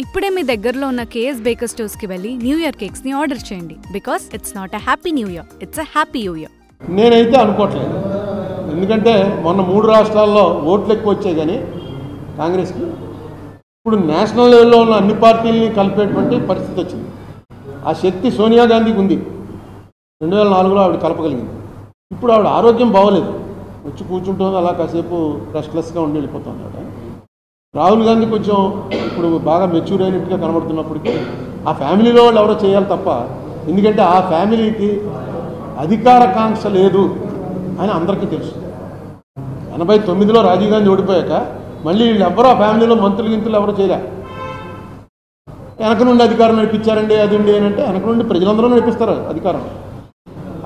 ఇప్పుడే మీ దగ్గరలో ఉన్న కేఎస్ బేకర్ స్టోర్స్ కి వెళ్ళి న్యూ ఇయర్ కేక్స్ ని ఆర్డర్ చేయండి because it's not a happy new year, it's a happy new year. నేనైతే అనుకోవట్లేదు, ఎందుకంటే మొన్న 3 రాష్ట్రాల్లో ఓట్లు ఎక్కువ వచ్చాయి కానీ కాంగ్రెస్కి ఇప్పుడు నేషనల్ లెవెల్లో ఉన్న అన్ని పార్టీలని కలిపేటువంటి పరిస్థితి వచ్చింది. ఆ శక్తి సోనియా గాంధీకి ఉంది. 2004లో ఆవిడ కలపగలిగింది. ఇప్పుడు ఆవిడ ఆరోగ్యం బాగోలేదు, వచ్చి కూర్చుంటుంది, అలా కాసేపు రెస్ట్లెస్గా ఉండి వెళ్ళిపోతుంది ఆవిడ. రాహుల్ గాంధీ కొంచెం ఇప్పుడు బాగా మెచ్యూర్ అయినట్టుగా కనబడుతున్నప్పటికీ ఆ ఫ్యామిలీలో వాళ్ళు ఎవరో చేయాలి తప్ప, ఎందుకంటే ఆ ఫ్యామిలీకి అధికారకాంక్ష లేదు అని అందరికీ తెలుసు. 89లో రాజీవ్ గాంధీ ఓడిపోయాక మళ్ళీ వీళ్ళు ఎవరో ఆ ఫ్యామిలీలో మంత్రులు ఎవరో చేయలే. వెనక నుండి అధికారం నడిపించారండి అది ఉండి అని అంటే వెనక నుండి ప్రజలందరూ నడిపిస్తారు అధికారం.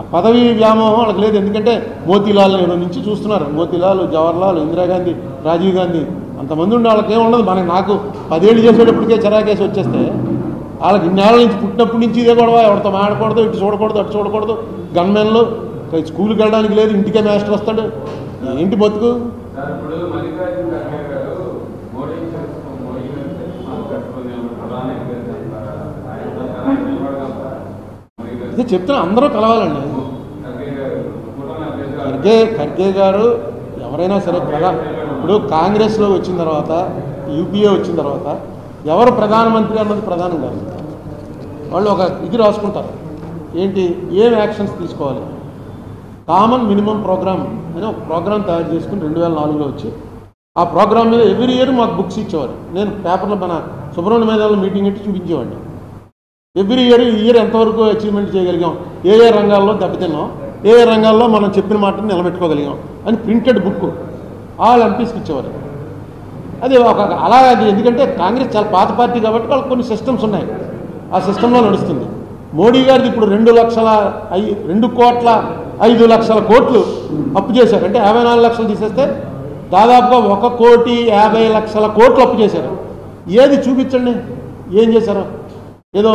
ఆ పదవి వ్యామోహం వాళ్ళకి లేదు, ఎందుకంటే మోతీలాల్ నెహ్రూ నుంచి చూస్తున్నారు. మోతీలాల్, జవహర్లాల్, ఇందిరాగాంధీ, రాజీవ్ గాంధీ అంతమంది ఉండి వాళ్ళకి ఏముండదు. నాకు 10 ఏళ్ళు చేసేటప్పటికే చిరాకేసి వచ్చేస్తే వాళ్ళకి ఇన్నేళ్ళ నుంచి పుట్టినప్పటి నుంచి ఇదే గొడవ, ఎవరితో మాడకూడదు, ఇటు చూడకూడదు, అటు చూడకూడదు, గన్మెన్లు, స్కూల్కి వెళ్ళడానికి లేదు, ఇంటికే మాస్టర్ వస్తాడు, ఏంటి బతుకు. ఇదే చెప్తున్నా, అందరూ కలవాలండి. ఖర్గే గారు ఎవరైనా సరే ఇప్పుడు కాంగ్రెస్లో వచ్చిన తర్వాత, యూపీఏ వచ్చిన తర్వాత ఎవరు ప్రధానమంత్రి అన్నది ప్రధానం కాదు. వాళ్ళు ఒక ఇది రాసుకుంటారు, ఏంటి ఏం యాక్షన్స్ తీసుకోవాలి. కామన్ మినిమం ప్రోగ్రామ్ అని ఒక ప్రోగ్రామ్ తయారు చేసుకుని 2004లో వచ్చి ఆ ప్రోగ్రామ్ మీద ఎవ్రీ ఇయర్ మాకు బుక్స్ ఇచ్చేవారు. నేను పేపర్లో మన సుబ్రహ్మణ్య మైదానంలో మీటింగ్ పెట్టి చూపించేవాడిని. ఎవ్రీ ఇయర్ ఎంతవరకు అచీవ్మెంట్ చేయగలిగాం, ఏ రంగాల్లో దెబ్బతిన్నాం, ఏ రంగాల్లో మనం చెప్పిన మాటను నిలబెట్టుకోగలిగాం అని ప్రింటెడ్ బుక్ ఆల్ ఎంపీస్కి ఇచ్చేవారు. అది ఒక అలాగే, ఎందుకంటే కాంగ్రెస్ చాలా పాత పార్టీ కాబట్టి వాళ్ళకి కొన్ని సిస్టమ్స్ ఉన్నాయి, ఆ సిస్టంలో నడుస్తుంది. మోడీ గారిది ఇప్పుడు 2,05,00,000 అప్పు చేశారు. అంటే 54 లక్షలు తీసేస్తే దాదాపుగా 1,50,00,000 అప్పు చేశారు. ఏది చూపించండి ఏం చేశారు. ఏదో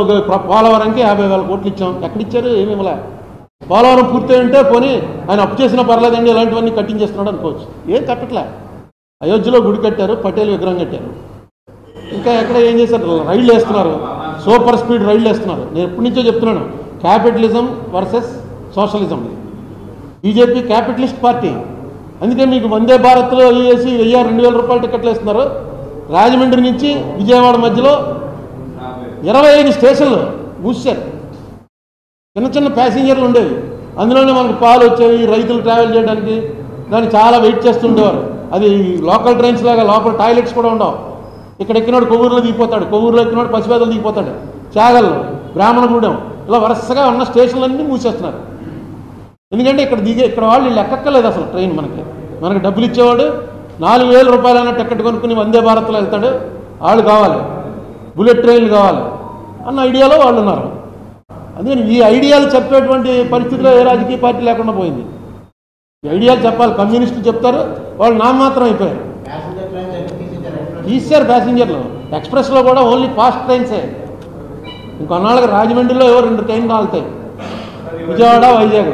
పోలవరంకి 50,000 కోట్లు ఇచ్చాం, ఎక్కడిచ్చారు, ఏమి ఇవ్వలే. పోలవరం పూర్తి ఉంటే పోనీ ఆయన అప్పు చేసినా పర్లేదండి, ఇలాంటివన్నీ కట్టించేస్తున్నాడు అనుకోవచ్చు. ఏం కట్టట్లే. అయోధ్యలో గుడి కట్టారు, పటేల్ విగ్రహం కట్టారు, ఇంకా ఎక్కడ ఏం చేశారు, రైళ్లు వేస్తున్నారు, సూపర్ స్పీడ్ రైళ్లు వేస్తున్నారు. నేను ఎప్పటి నుంచో చెప్తున్నాను, capitalism versus socialism. BJP capitalist party, అందుకే మీకు వందే భారత్లో వేసి 1,000-2,000 రూపాయలు టికెట్లు వేస్తున్నారు. రాజమండ్రి నుంచి విజయవాడ మధ్యలో 25 స్టేషన్లు మూసారు. చిన్న ప్యాసింజర్లు ఉండేవి, అందులోనే మనకు పాలు వచ్చేవి, రైతులు ట్రావెల్ చేయడానికి దాన్ని చాలా వెయిట్ చేస్తుండేవారు. అది లోకల్ ట్రైన్స్ లాగా లోపల టాయిలెట్స్ కూడా ఉండవు. ఇక్కడ ఎక్కినాడు కొవ్వూరులో దిగిపోతాడు, కొవ్వూరులో ఎక్కినాడు పసిపేదలు దిగిపోతాడు, చాగల్లో, బ్రాహ్మణగూడెం, ఇలా వరుసగా ఉన్న స్టేషన్లన్నీ మూసేస్తున్నారు. ఎందుకంటే ఇక్కడ వాళ్ళు ఎక్కక్కర్లేదు అసలు ట్రైన్. మనకి డబ్బులు ఇచ్చేవాడు 4,000 రూపాయలైనా టికెట్ కొనుక్కుని వందే భారత్లో వెళ్తాడు. వాళ్ళు కావాలి, బుల్లెట్ ట్రైన్లు కావాలి అన్న ఐడియాలో వాళ్ళు ఉన్నారు. అందుకని ఈ ఐడియాలు చెప్పేటువంటి పరిస్థితిలో ఏ రాజకీయ పార్టీ లేకుండా పోయింది. ఈ ఐడియాలు చెప్పాలి, కమ్యూనిస్టులు చెప్తారు, వాళ్ళు నామమాత్రం అయిపోయారు. తీశారు ప్యాసింజర్లు. ఎక్స్ప్రెస్లో కూడా ఓన్లీ ఫాస్ట్ ట్రైన్సే. ఇంకొన్నాళ్ళకి రాజమండ్రిలో 2 ట్రైన్లు రాలుతాయి, విజయవాడ, వైజాగ్.